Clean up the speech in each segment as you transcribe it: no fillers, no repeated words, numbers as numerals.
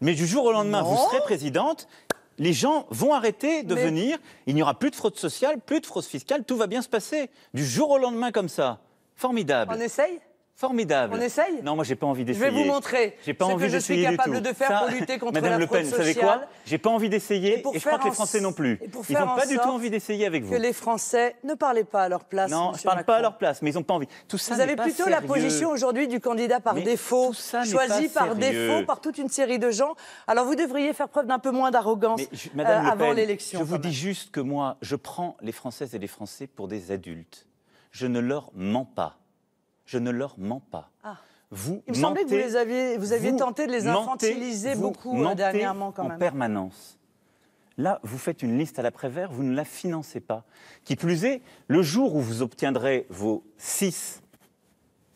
Mais du jour au lendemain, Non. vous serez présidente, les gens vont arrêter de venir, il n'y aura plus de fraude sociale, plus de fraude fiscale, tout va bien se passer. Du jour au lendemain comme ça. Formidable. On essaye? Formidable. On essaye? Non, moi, j'ai pas envie Je d'essayer. vais vous montrer J'ai pas ce envie que je suis d'essayer du capable tout. de faire Ça, pour lutter contre Madame la Le fraude Pen, vous savez quoi? sociale. J'ai pas envie d'essayer pour et je crois faire que les en Français non plus. et pour Ils faire n'ont en pas du tout sorte envie d'essayer avec vous. Que les Français ne parlez pas à leur place. Non, je Monsieur parle pas Macron. à leur place, mais ils n'ont pas envie. Tout ça Vous avez n'est pas plutôt la sérieux. position aujourd'hui du candidat par Mais défaut, tout ça n'est choisi pas par sérieux. défaut par toute une série de gens. Alors vous devriez faire preuve d'un peu moins d'arrogance Madame Le avant Pen, l'élection. je vous dis juste que moi, je prends les Françaises et les Français pour des adultes. Je ne leur mens pas. Je ne leur mens pas. Ah. Vous Il me semblait que vous aviez tenté de les infantiliser vous beaucoup mentez dernièrement quand même. en permanence. Là, vous faites une liste à la Prévert, vous ne la financez pas. Qui plus est, le jour où vous obtiendrez vos 6,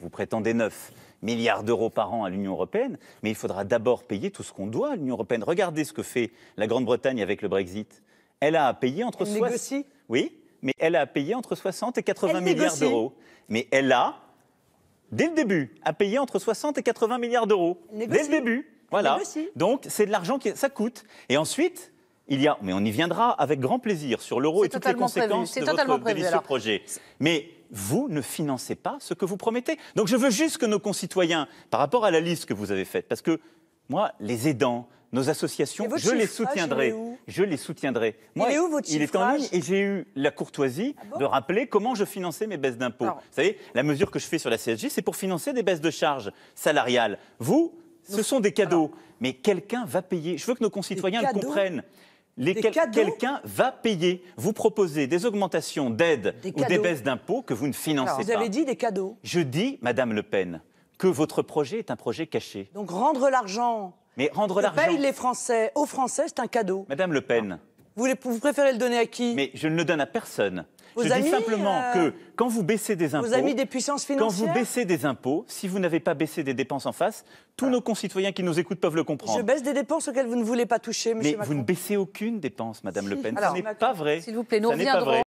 vous prétendez 9 milliards d'euros par an à l'Union européenne, mais il faudra d'abord payer tout ce qu'on doit à l'Union européenne. Regardez ce que fait la Grande-Bretagne avec le Brexit. Elle a à payer entre Elle négocie. Oui, mais elle a à payer entre 60 et 80 Elle milliards négocie. d'euros. Mais elle a, dès le début, à payer entre 60 et 80 milliards d'euros. Elle Dès négocie. le début. Voilà. négocie. Donc, c'est de l'argent qui ça coûte. Et ensuite, il y a, mais on y viendra avec grand plaisir sur l'euro C'est et toutes les totalement prévu. conséquences C'est de totalement votre prévu, délicieux alors. projet. Mais vous ne financez pas ce que vous promettez. Donc, je veux juste que nos concitoyens, par rapport à la liste que vous avez faite, parce que moi, les aidants, nos associations, Et votre je les chiffrage, soutiendrai. il est où Je les soutiendrai. Moi, Il est où votre il est en ligne chiffrage et j'ai eu la courtoisie de rappeler comment je finançais mes baisses d'impôts. Alors. Vous savez, la mesure que je fais sur la CSG, c'est pour financer des baisses de charges salariales. Vous, ce sont des cadeaux. Mais quelqu'un va payer. Je veux que nos concitoyens Des le cadeaux comprennent. cadeaux Quelqu'un va payer. Vous proposez des augmentations d'aides Des ou des cadeaux. baisses d'impôts que vous ne financez Vous pas. avez dit des cadeaux. Je dis, Madame Le Pen, que votre projet est un projet caché. Donc rendre l'argent Mais rendre que l'argent... payent les Français aux Français, c'est un cadeau. Madame Le Pen, Vous préférez le donner à qui? mais je ne le donne à personne. Vos je amis, dis simplement que quand vous baissez des impôts... Vos amis des puissances Quand financières? vous baissez des impôts, si vous n'avez pas baissé des dépenses en face, tous nos concitoyens qui nous écoutent peuvent le comprendre. Je baisse des dépenses auxquelles vous ne voulez pas toucher, monsieur Mais Macron. vous ne baissez aucune dépense, Madame Le Si. Pen. Alors, Ce n'est pas vrai. S'il vous plaît, nous Ça n'est pas reviendrons. vrai.